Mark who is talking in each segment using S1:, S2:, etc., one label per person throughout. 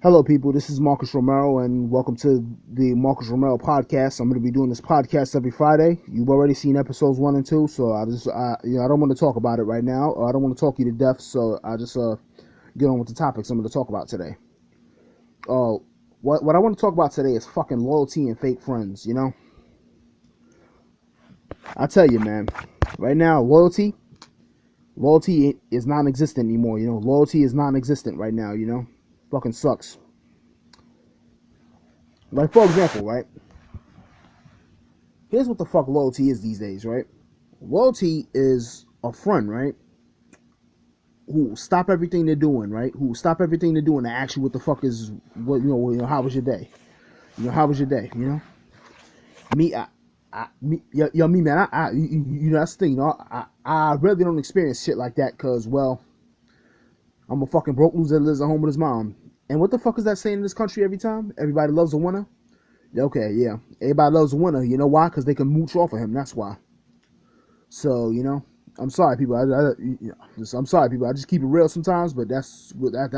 S1: Hello, people. This is Marcus Romero, and welcome to the Marcus Romero podcast. I'm going to be doing this podcast every Friday. You've already seen episodes 1 and 2, so I don't want to talk about it right now. I don't want to talk you to death, so I just get on with the topics I'm going to talk about today. What I want to talk about today is fucking loyalty and fake friends. I tell you, man. Right now, loyalty is non-existent anymore. Loyalty is non-existent right now. Fucking sucks. Like, for example, right? Here's what the fuck loyalty is these days, right? Loyalty is a friend, right? Who stop everything they're doing, right? Who stop everything they're doing to ask you what the fuck is, how was your day? How was your day? Me, me, man. That's the thing. I really don't experience shit like that because, well, I'm a fucking broke loser that lives at home with his mom. And what the fuck is that saying in this country every time? Everybody loves a winner? Okay, yeah. Everybody loves a winner. You know why? Because they can mooch off of him. That's why. So, I'm sorry, people. I'm sorry, people. I just keep it real sometimes, but that's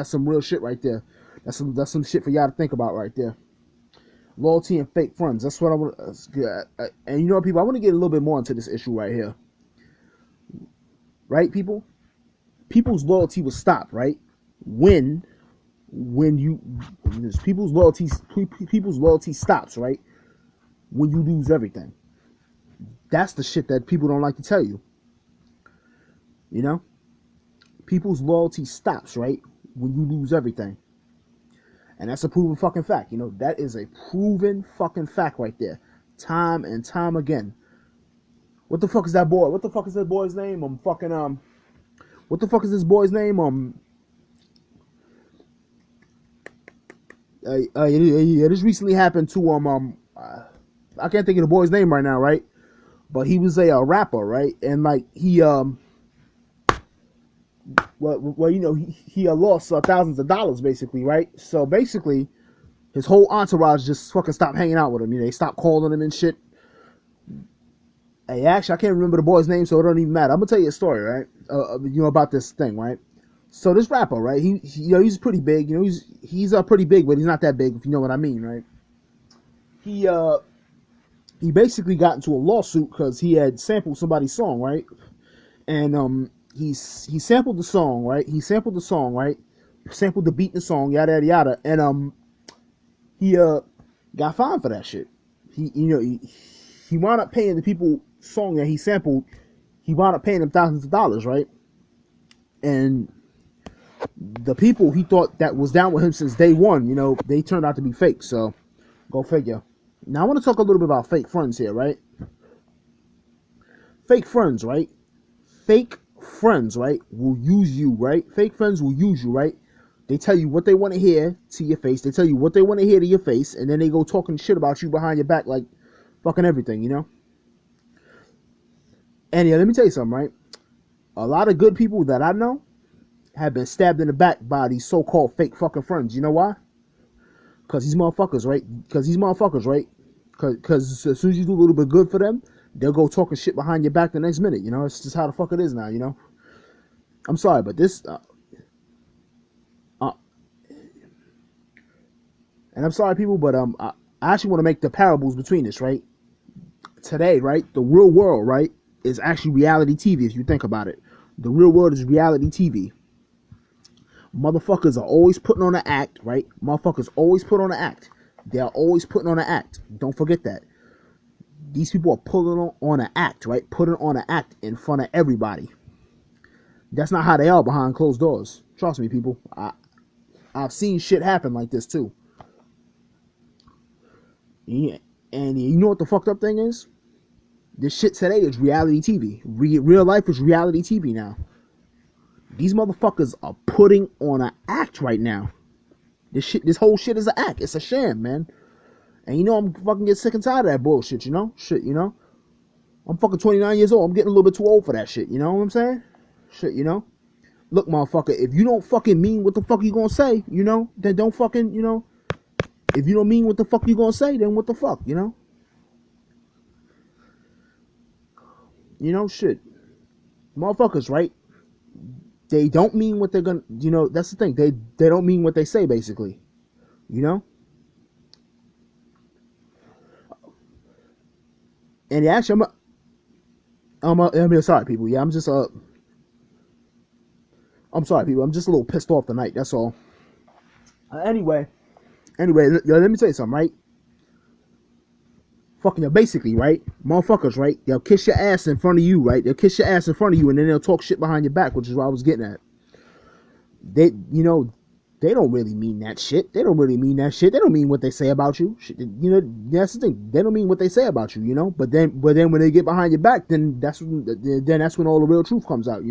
S1: some real shit right there. That's some shit for y'all to think about right there. Loyalty and fake friends. That's what I want. And people, I want to get a little bit more into this issue right here. Right, people? People's loyalty will stop, right? When people's loyalty stops, right? When you lose everything. That's the shit that people don't like to tell you. People's loyalty stops, right? When you lose everything. And that's a proven fucking fact. That is a proven fucking fact right there. Time and time again. What the fuck is that boy? What the fuck is that boy's name? What the fuck is this boy's name? This recently happened to I can't think of the boy's name right now, right? But he was a rapper, right? And like he he lost thousands of dollars basically, right? So basically, his whole entourage just fucking stopped hanging out with him. They stopped calling him and shit. Hey, actually, I can't remember the boy's name, so it don't even matter. I'm gonna tell you a story, right? About this thing, right? So this rapper, right? He's pretty big. He's pretty big, but he's not that big, if you know what I mean, right? He basically got into a lawsuit because he had sampled somebody's song, right? And he sampled the song, right? Sampled the beat in the song, yada yada yada, and he got fined for that shit. He wound up paying the people song that he sampled. He wound up paying them thousands of dollars, right? And the people he thought that was down with him since day one, they turned out to be fake. So, go figure. Now I want to talk a little bit about fake friends here, right? Fake friends, right? Fake friends, right, will use you, right? Fake friends will use you, right? They tell you what they want to hear to your face. They tell you what they want to hear to your face, and then they go talking shit about you behind your back like fucking everything, And yeah, let me tell you something, right? A lot of good people that I know have been stabbed in the back by these so-called fake fucking friends. You know why? Because these motherfuckers, right? Because as soon as you do a little bit good for them, they'll go talking shit behind your back the next minute. It's just how the fuck it is now. I'm sorry, but this, and I'm sorry, people, but I actually want to make the parables between this, right? Today, right, the real world, right, is actually reality TV. If you think about it, the real world is reality TV. Motherfuckers are always putting on an act, right? Motherfuckers always put on an act. They are always putting on an act. Don't forget that. These people are pulling on an act, right? Putting on an act in front of everybody. That's not how they are behind closed doors. Trust me, people. I've seen shit happen like this too. Yeah. And you know what the fucked up thing is? This shit today is reality TV. Real life is reality TV now. These motherfuckers are putting on an act right now. This whole shit is an act. It's a sham, man. And I'm fucking get sick and tired of that bullshit, Shit, I'm fucking 29 years old. I'm getting a little bit too old for that shit, you know what I'm saying? Shit, Look, motherfucker, if you don't fucking mean what the fuck you gonna say, then don't fucking, if you don't mean what the fuck you gonna say, then what the fuck, Shit. Motherfuckers, right? They don't mean what they're gonna, that's the thing. They don't mean what they say, basically. you know. And actually, I mean, sorry, people. Yeah, I'm sorry, people. I'm just a little pissed off tonight. That's all. Anyway, let me tell you something, right? Fucking basically, right? Motherfuckers, right? They'll kiss your ass in front of you, right? They'll kiss your ass in front of you, and then they'll talk shit behind your back, which is what I was getting at. They don't really mean that shit. They don't really mean that shit. They don't mean what they say about you. That's the thing. They don't mean what they say about you, But then when they get behind your back, then that's when all the real truth comes out,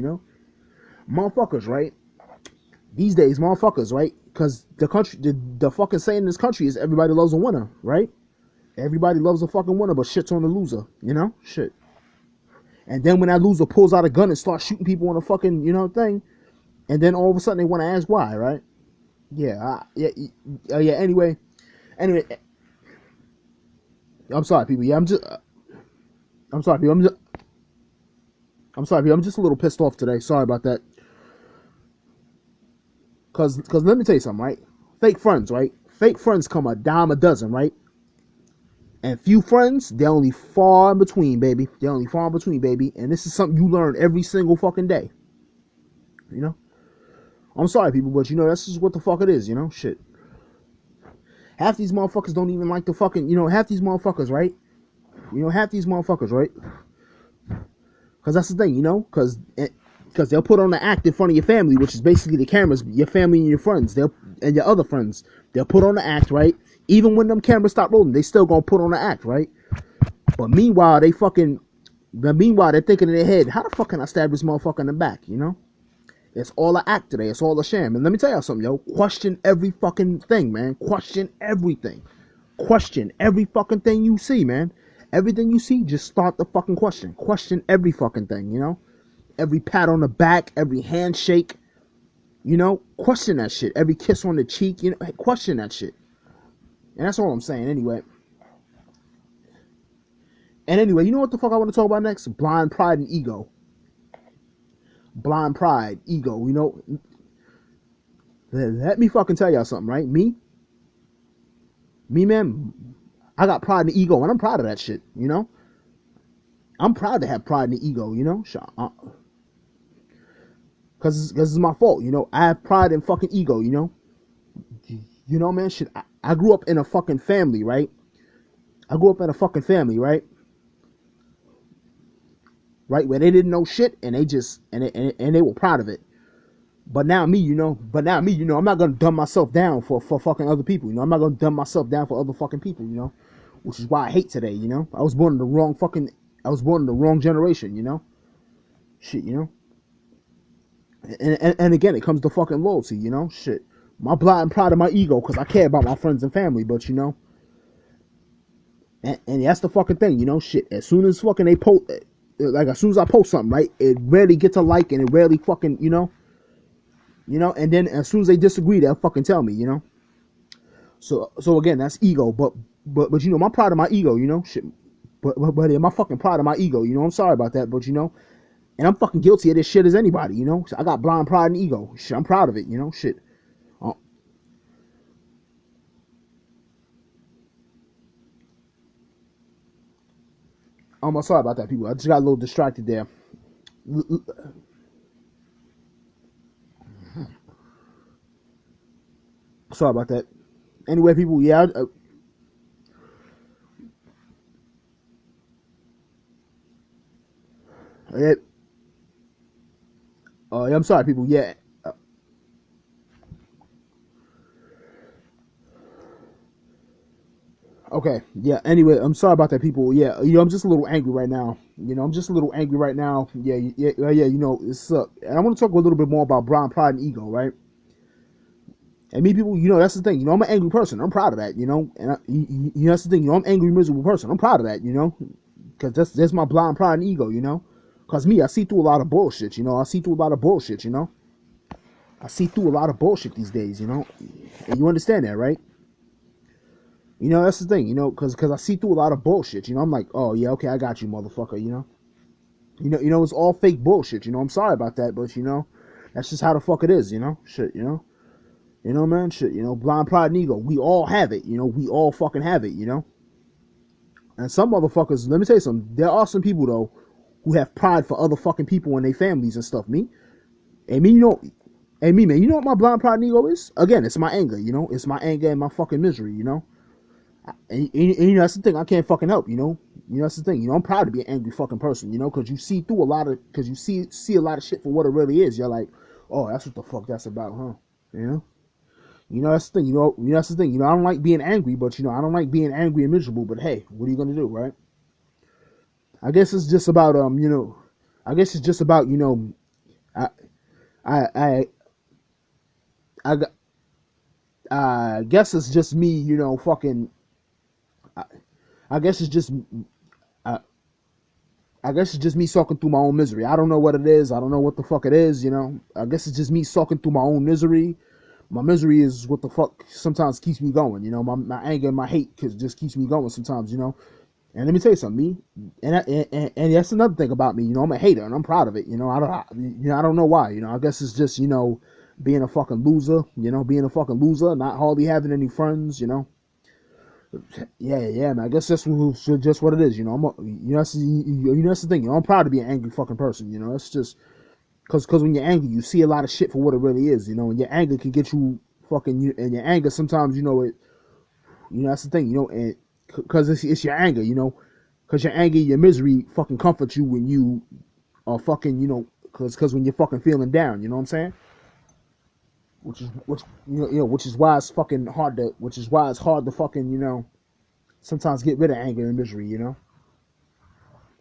S1: Motherfuckers, right? These days, motherfuckers, right? Because the fucking saying in this country is everybody loves a winner, right? Everybody loves a fucking winner, but shit's on the loser, Shit. And then when that loser pulls out a gun and starts shooting people on a fucking, thing, and then all of a sudden they want to ask why, right? Yeah. Anyway, I'm sorry, people. Yeah, I'm sorry, people. I'm sorry, people. I'm just a little pissed off today. Sorry about that. Cause let me tell you something, right? Fake friends, right? Fake friends come a dime a dozen, right? And few friends, they're only far in between, baby. They're only far in between, baby. And this is something you learn every single fucking day. I'm sorry, people, but that's just what the fuck it is, Shit. Half these motherfuckers don't even like the fucking, half these motherfuckers, right? Half these motherfuckers, right? Because that's the thing, because they'll put on the act in front of your family, which is basically the cameras, your family and your friends, and your other friends. They'll put on the act, right? Even when them cameras stop rolling, they still gonna put on the act, right? But meanwhile, they're thinking in their head, how the fuck can I stab this motherfucker in the back, It's all an act today. It's all a sham. And let me tell y'all something, yo. Question every fucking thing, man. Question everything. Question every fucking thing you see, man. Everything you see, just start the fucking question. Question every fucking thing, Every pat on the back, every handshake, Question that shit. Every kiss on the cheek, question that shit. And that's all I'm saying, anyway. And anyway, you know what the fuck I want to talk about next? Blind pride and ego. Blind pride, ego, Let me fucking tell y'all something, right? Me, man, I got pride and ego, and I'm proud of that shit, I'm proud to have pride and ego, Because it's my fault, I have pride and fucking ego, man, shit. I grew up in a fucking family, right? Right, where they didn't know shit, and they just and they were proud of it. But now me, I'm not gonna dumb myself down for fucking other people, I'm not gonna dumb myself down for other fucking people, which is why I hate today, I was born in the wrong generation, shit, and again, it comes to fucking loyalty, shit. My blind pride of my ego, because I care about my friends and family, but and that's the fucking thing, shit. As soon as fucking they post, like as soon as I post something, right, it rarely gets a like, and it rarely fucking, and then as soon as they disagree, they'll fucking tell me, So again, that's ego, but my pride of my ego, shit. But my fucking pride of my ego, I'm sorry about that, but and I'm fucking guilty of this shit as anybody, So I got blind pride and ego. Shit, I'm proud of it, shit. I'm sorry about that, people. I just got a little distracted there. Sorry about that. Anyway, people, yeah. Yeah, yeah, I'm sorry, people. Yeah. Okay. Yeah. Anyway, I'm sorry about that, people. Yeah. I'm just a little angry right now. I'm just a little angry right now. Yeah. Yeah. It's and I want to talk a little bit more about blind pride and ego, right? And me, people, that's the thing. I'm an angry person. I'm proud of that. And that's the thing. I'm an angry, miserable person. I'm proud of that. Because that's my blind pride and ego. Because me, I see through a lot of bullshit. I see through a lot of bullshit. I see through a lot of bullshit these days. And you understand that, right? That's the thing, because I see through a lot of bullshit. I'm like, oh yeah, okay, I got you, motherfucker. It's all fake bullshit. I'm sorry about that, but that's just how the fuck it is. Shit. You know, man, shit, blind pride and ego. We all have it, we all fucking have it. And some motherfuckers, let me tell you something, there are some people, though, who have pride for other fucking people and their families and stuff. And me, man, you know what my blind pride and ego is? Again, it's my anger, it's my anger and my fucking misery. And that's the thing, I can't fucking help, that's the thing, I'm proud to be an angry fucking person, because you see through because you see a lot of shit for what it really is. You're like, oh, that's what the fuck that's about, huh? You know? That's the thing. That's the thing. I don't like being angry, but I don't like being angry and miserable. But hey, what are you gonna do, right? I guess it's just about I guess it's just about I I I I, I guess it's just me, fucking. I, I guess it's just I, I guess it's just me sucking through my own misery. I don't know what it is. I don't know what the fuck it is. I guess it's just me sucking through my own misery. My misery is what the fuck sometimes keeps me going. My anger and my hate just keeps me going sometimes. And let me tell you something, and that's another thing about me. I'm a hater and I'm proud of it. I don't know why. I guess it's just being a fucking loser. Being a fucking loser, not hardly having any friends. Yeah, man. I guess that's just what it is. That's the thing. I'm proud to be an angry fucking person. It's just because when you're angry, you see a lot of shit for what it really is. And your anger can get you fucking. And your anger sometimes, it. That's the thing. And because it's your anger. Because your anger, your misery, fucking comforts you when you are fucking. Because when you're fucking feeling down. You know what I'm saying? Which is why it's fucking hard to. Which is why it's hard to fucking sometimes get rid of anger and misery.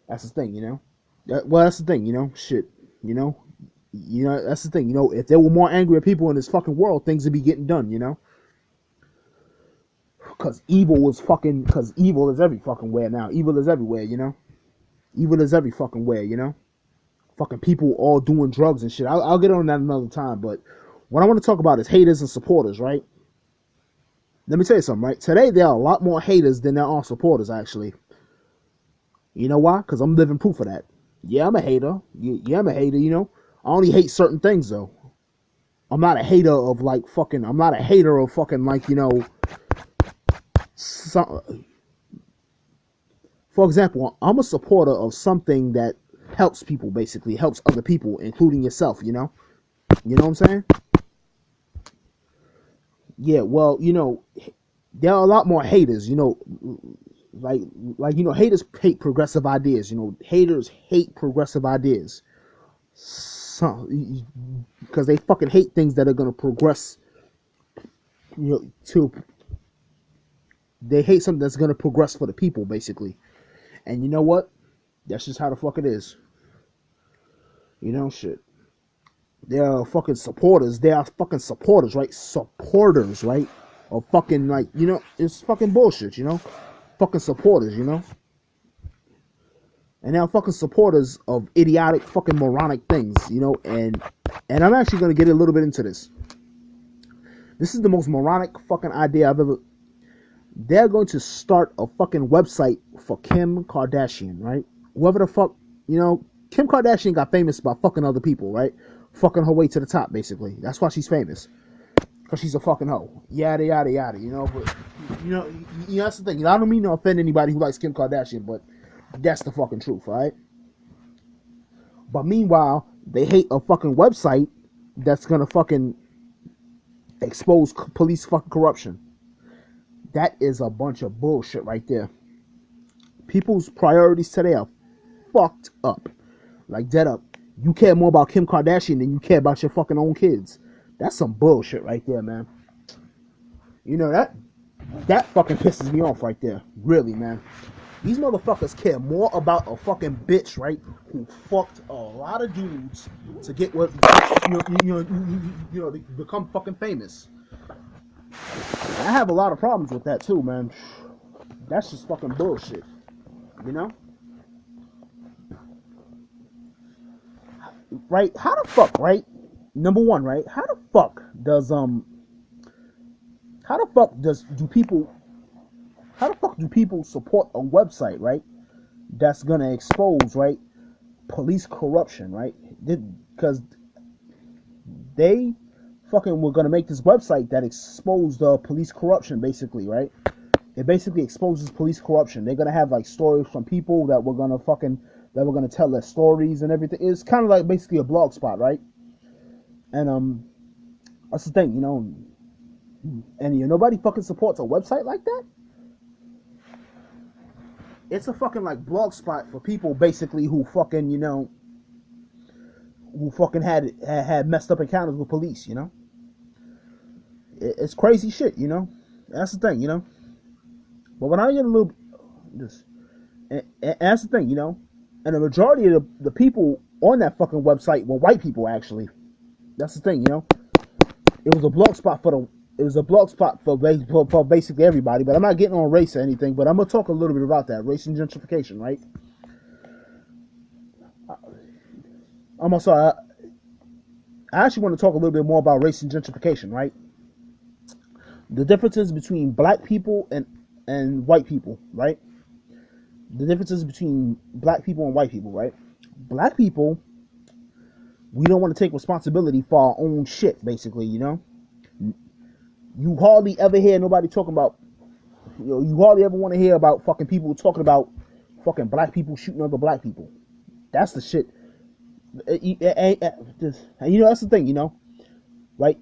S1: That's the thing. That's the thing. Shit. That's the thing. If there were more angry people in this fucking world, things would be getting done. Because evil is every fucking where now. Evil is everywhere. Evil is every fucking where. Fucking people all doing drugs and shit. I'll get on that another time. But what I want to talk about is haters and supporters, right? Let me tell you something, right? Today there are a lot more haters than there are supporters, actually. You know why? Because I'm living proof of that. Yeah, I'm a hater. Yeah, I'm a hater. I only hate certain things though. I'm not a hater of like fucking. I'm not a hater of fucking like some, for example, I'm a supporter of something that helps people, basically helps other people, including yourself. You know what I'm saying? Yeah. Well, there are a lot more haters. Like haters hate progressive ideas. Haters hate progressive ideas. Because they fucking hate things that are gonna progress. To they hate something that's gonna progress for the people, basically. And you know what? That's just how the fuck it is. Shit. There are fucking supporters. They are fucking supporters, right? Supporters, right? Of fucking like it's fucking bullshit. Fucking supporters. And now fucking supporters of idiotic, fucking moronic things. And I'm actually gonna get a little bit into this. This is the most moronic fucking idea I've ever. They're going to start a fucking website for Kim Kardashian, right? Whoever the fuck, Kim Kardashian got famous by fucking other people, right? Fucking her way to the top, basically. That's why she's famous. Because she's a fucking hoe. Yada, yada, yada, but, that's the thing. I don't mean to offend anybody who likes Kim Kardashian, but that's the fucking truth, right? But meanwhile, they hate a fucking website that's gonna fucking expose police fucking corruption. That is a bunch of bullshit right there. People's priorities today are fucked up. Like, dead up. You care more about Kim Kardashian than you care about your fucking own kids. That's some bullshit right there, man. That fucking pisses me off right there. Really, man. These motherfuckers care more about a fucking bitch, right? Who fucked a lot of dudes to get what to become fucking famous. I have a lot of problems with that too, man. That's just fucking bullshit. Right? How the fuck, right? Number one, right? How the fuck do people support a website, right? That's gonna expose, right? Police corruption, right? Because they fucking were gonna make this website that exposed police corruption, basically, right? It basically exposes police corruption. They're gonna have like stories from people that were gonna tell their stories and everything. It's kind of like basically a blog spot, right? And that's the thing, and nobody fucking supports a website like that. It's a fucking like blog spot for people basically who fucking had messed up encounters with police. It's crazy shit. That's the thing. But when I get a little this, and that's the thing. And the majority of the people on that fucking website were white people. Actually, that's the thing. It was a blog spot for basically everybody. But I'm not getting on race or anything. But I'm gonna talk a little bit about that race and gentrification, right? I'm sorry. I actually want to talk a little bit more about race and gentrification, right? The differences between black people and white people, right? The differences between black people and white people, right? Black people, we don't want to take responsibility for our own shit, basically, You hardly ever hear nobody talking about, you hardly ever want to hear about fucking people talking about fucking black people shooting other black people. That's the shit. That's the thing, right?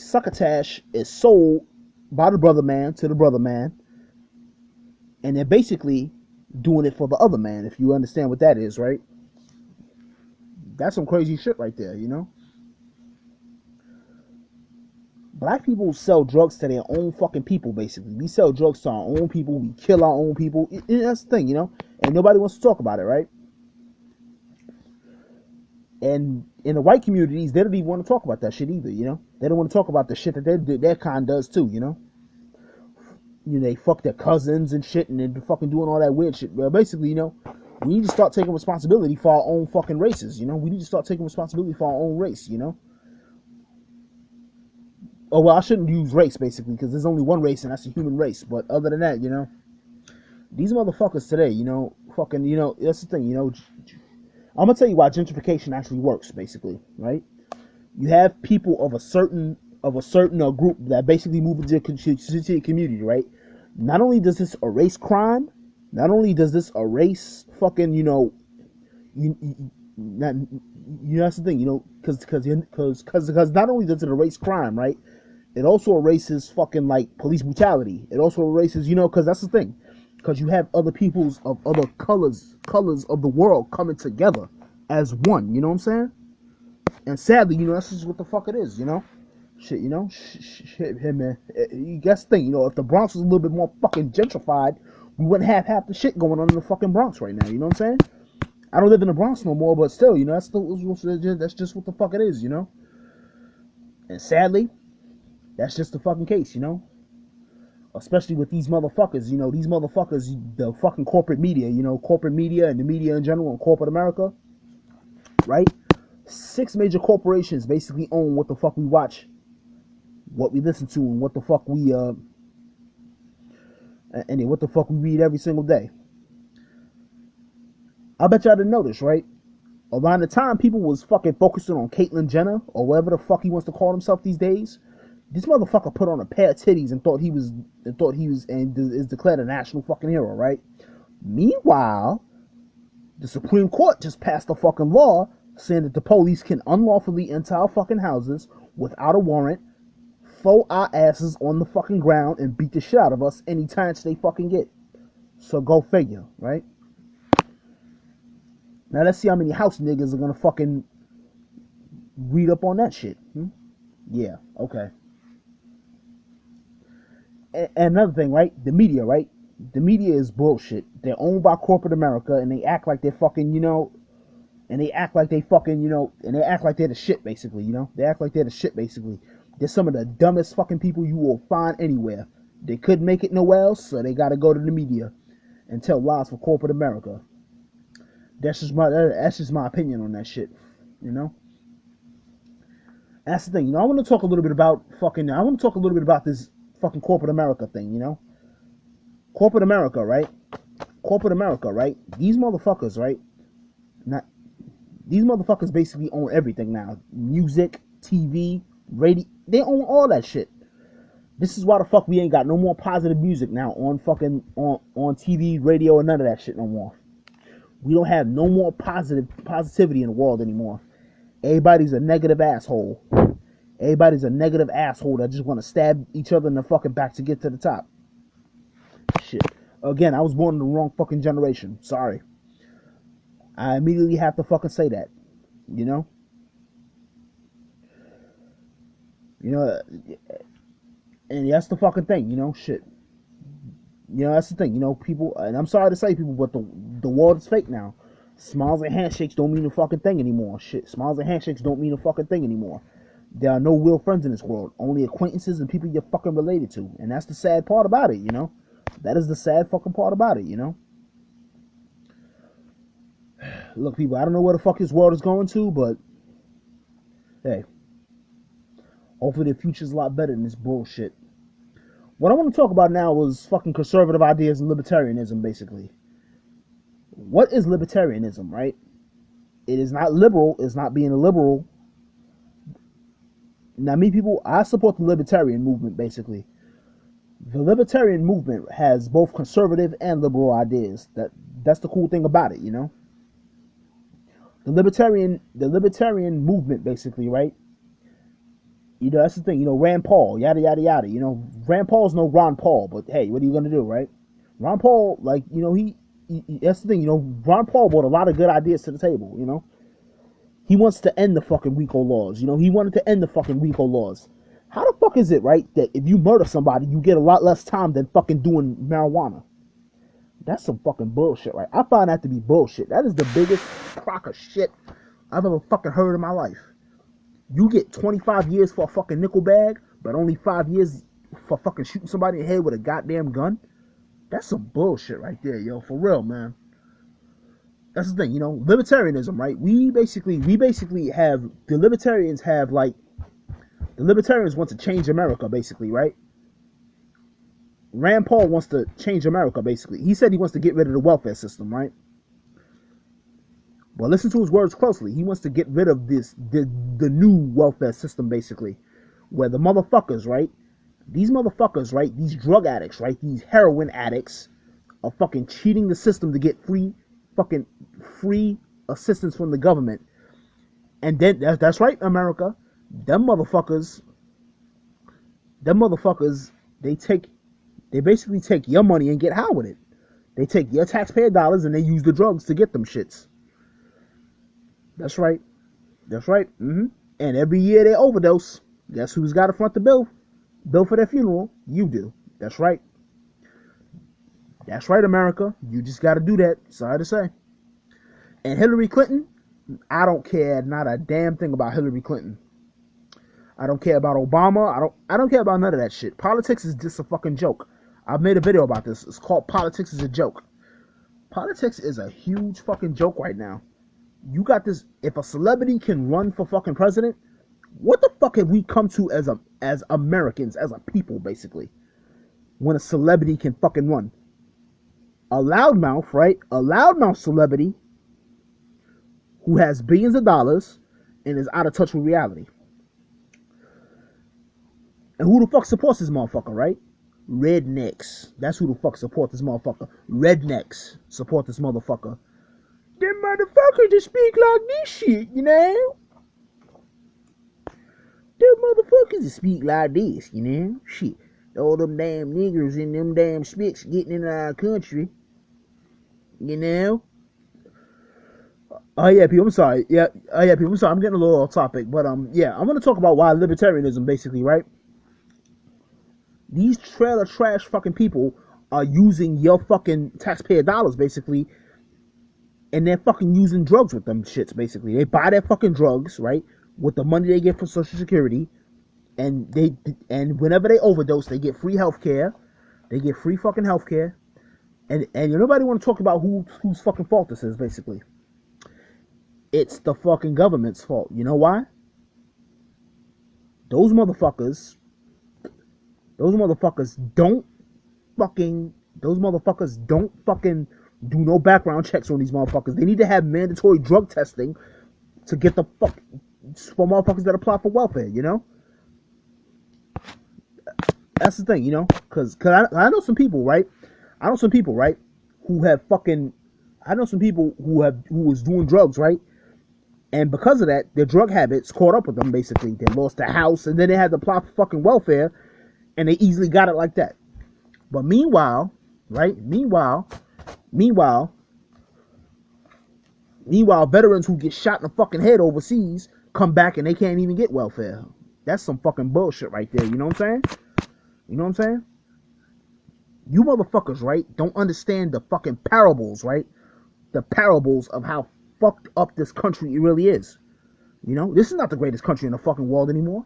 S1: Succotash is sold by the brother man to the brother man, and they're basically doing it for the other man, if you understand what that is, right? That's some crazy shit right there, Black people sell drugs to their own fucking people, basically. We sell drugs to our own people, we kill our own people. That's the thing, and nobody wants to talk about it, right? And in the white communities, they don't even want to talk about that shit either, They don't want to talk about the shit that their kind does too, They fuck their cousins and shit, and they're fucking doing all that weird shit. Well, basically, we need to start taking responsibility for our own fucking races, We need to start taking responsibility for our own race, Oh, well, I shouldn't use race, basically, because there's only one race, and that's the human race. But other than that, these motherfuckers today, fucking, that's the thing, I'm gonna tell you why gentrification actually works, basically, right? You have people of a certain group that basically move into the community, right? Not only does this erase crime, not only does this erase fucking, that's the thing, because not only does it erase crime, right? It also erases fucking like police brutality. It also erases, because that's the thing. Because you have other peoples of other colors of the world coming together as one. You know what I'm saying? And sadly, that's just what the fuck it is. Shit. Shit, man. You guess the thing. If the Bronx was a little bit more fucking gentrified, we wouldn't have half the shit going on in the fucking Bronx right now. You know what I'm saying? I don't live in the Bronx no more, but still, that's just what the fuck it is. And sadly, that's just the fucking case. Especially with these motherfuckers, the fucking corporate media, and the media in general, and corporate America, right? 6 major corporations basically own what the fuck we watch, what we listen to, and what the fuck we read every single day. I bet y'all didn't notice, right? Around the time people was fucking focusing on Caitlyn Jenner, or whatever the fuck he wants to call himself these days, this motherfucker put on a pair of titties and thought he was and is declared a national fucking hero, right? Meanwhile, the Supreme Court just passed a fucking law saying that the police can unlawfully enter our fucking houses without a warrant, throw our asses on the fucking ground, and beat the shit out of us any chance they fucking get. So go figure, right? Now let's see how many house niggas are gonna fucking read up on that shit. Yeah, okay. And another thing, right? The media, right? The media is bullshit. They're owned by corporate America, and they act like they're fucking, and they act like they fucking, and they act like they're the shit, basically, They act like they're the shit, basically. They're some of the dumbest fucking people you will find anywhere. They couldn't make it nowhere else, so they gotta go to the media and tell lies for corporate America. That's just my opinion on that shit, That's the thing, I want to talk a little bit about this fucking corporate America thing, Corporate America, right? These motherfuckers, right? These motherfuckers basically own everything now. Music, TV, radio. They own all that shit. This is why the fuck we ain't got no more positive music now on fucking on TV, radio, and none of that shit no more. We don't have no more positivity in the world anymore. Everybody's a negative asshole. Everybody's a negative asshole that just want to stab each other in the fucking back to get to the top. Shit. Again, I was born in the wrong fucking generation. Sorry. I immediately have to fucking say that. You know? You know, and that's the fucking thing, you know, shit. You know, that's the thing, you know, people, and I'm sorry to say people, but the world is fake now. Smiles and handshakes don't mean a fucking thing anymore. Shit, smiles and handshakes don't mean a fucking thing anymore. There are no real friends in this world. Only acquaintances and people you're fucking related to. And that's the sad part about it, you know? That is the sad fucking part about it, you know? Look, people, I don't know where the fuck this world is going to, but hey, hopefully the future's a lot better than this bullshit. What I want to talk about now is fucking conservative ideas and libertarianism, basically. What is libertarianism, right? It is not liberal. It's not being a liberal. Now, me people, I support the libertarian movement, basically. The libertarian movement has both conservative and liberal ideas. That's the cool thing about it, you know? The libertarian movement, basically, right? You know, that's the thing, you know, Rand Paul, yada, yada, yada. You know, Rand Paul's no Ron Paul, but hey, what are you going to do, right? Ron Paul, like, you know, he that's the thing, you know, Ron Paul brought a lot of good ideas to the table, you know? He wants to end the fucking RICO laws, you know? He wanted to end the fucking RICO laws. How the fuck is it, right, that if you murder somebody, you get a lot less time than fucking doing marijuana? That's some fucking bullshit, right? I find that to be bullshit. That is the biggest crock of shit I've ever fucking heard in my life. You get 25 years for a fucking nickel bag, but only 5 years for fucking shooting somebody in the head with a goddamn gun? That's some bullshit right there, yo. For real, man. That's the thing, you know, libertarianism, right? We basically have, the libertarians want to change America, basically, right? Rand Paul wants to change America, basically. He said he wants to get rid of the welfare system, right? Well, listen to his words closely. He wants to get rid of the new welfare system, basically, where the motherfuckers, right? These motherfuckers, right? These drug addicts, right? These heroin addicts are fucking cheating the system to get free assistance from the government. And then, that's right, America. Them motherfuckers, they basically take your money and get high with it. They take your taxpayer dollars and they use the drugs to get them shits. That's right. And every year they overdose. Guess who's got to front the bill for their funeral? You do. That's right, America. You just got to do that. Sorry to say. And Hillary Clinton, I don't care not a damn thing about Hillary Clinton. I don't care about Obama. I don't care about none of that shit. Politics is just a fucking joke. I've made a video about this. It's called Politics is a Joke. Politics is a huge fucking joke right now. You got this, if a celebrity can run for fucking president, what the fuck have we come to as Americans, as a people, basically, when a celebrity can fucking run? A loudmouth, right? A loudmouth celebrity who has billions of dollars and is out of touch with reality. And who the fuck supports this motherfucker, right? Rednecks. That's who the fuck support this motherfucker. Rednecks support this motherfucker. Them motherfuckers that speak like this shit, you know? Them motherfuckers that speak like this, you know? Shit. All them damn niggers and them damn spicks getting in our country. You know? Oh yeah, people, I'm sorry. I'm getting a little off topic. But yeah, I'm gonna talk about why libertarianism, basically, right? These trailer trash fucking people are using your fucking taxpayer dollars, basically, and they're fucking using drugs with them shits, basically. They buy their fucking drugs, right, with the money they get from Social Security, and whenever they overdose, they get free healthcare. They get free fucking healthcare, and nobody want to talk about whose fucking fault this is, basically. It's the fucking government's fault. You know why? Those motherfuckers don't fucking do no background checks on these motherfuckers. They need to have mandatory drug testing to get the fuck for motherfuckers that apply for welfare, you know? That's the thing, you know? Because I know some people, right? I know some people, right? Who have fucking... I know some people who was doing drugs, right? And because of that, their drug habits caught up with them, basically. They lost their house, and then they had to apply for fucking welfare, and they easily got it like that. But meanwhile, right? Meanwhile, veterans who get shot in the fucking head overseas come back and they can't even get welfare. That's some fucking bullshit right there. You know what I'm saying? You know what I'm saying? You motherfuckers, right, don't understand the fucking parables, right? The parables of how fucked up this country really is. You know, this is not the greatest country in the fucking world anymore.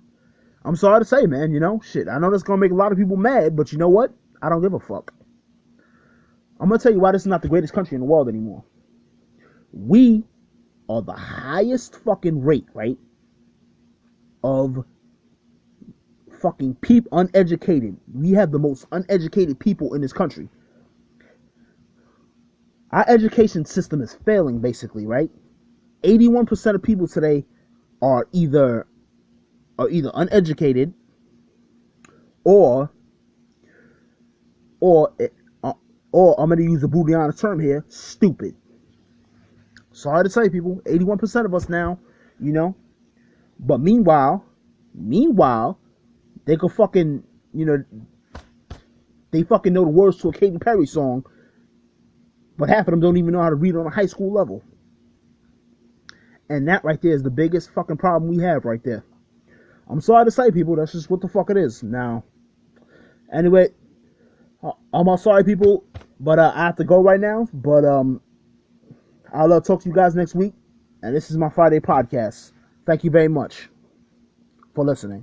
S1: I'm sorry to say, man, you know, shit. I know that's gonna make a lot of people mad, but you know what? I don't give a fuck. I'm gonna tell you why this is not the greatest country in the world anymore. We are the highest fucking rate, right, of fucking people uneducated. We have the most uneducated people in this country. Our education system is failing, basically, right? 81% of people today are either uneducated or I'm going to use a Boolean term here, stupid. Sorry to say, people, 81% of us now, you know. But meanwhile, they could fucking, you know, they fucking know the words to a Katy Perry song, but half of them don't even know how to read on a high school level. And that right there is the biggest fucking problem we have right there. I'm sorry to say, people, that's just what the fuck it is. Now, anyway, I'm sorry, people, but I have to go right now. But I'll talk to you guys next week. And this is my Friday podcast. Thank you very much for listening.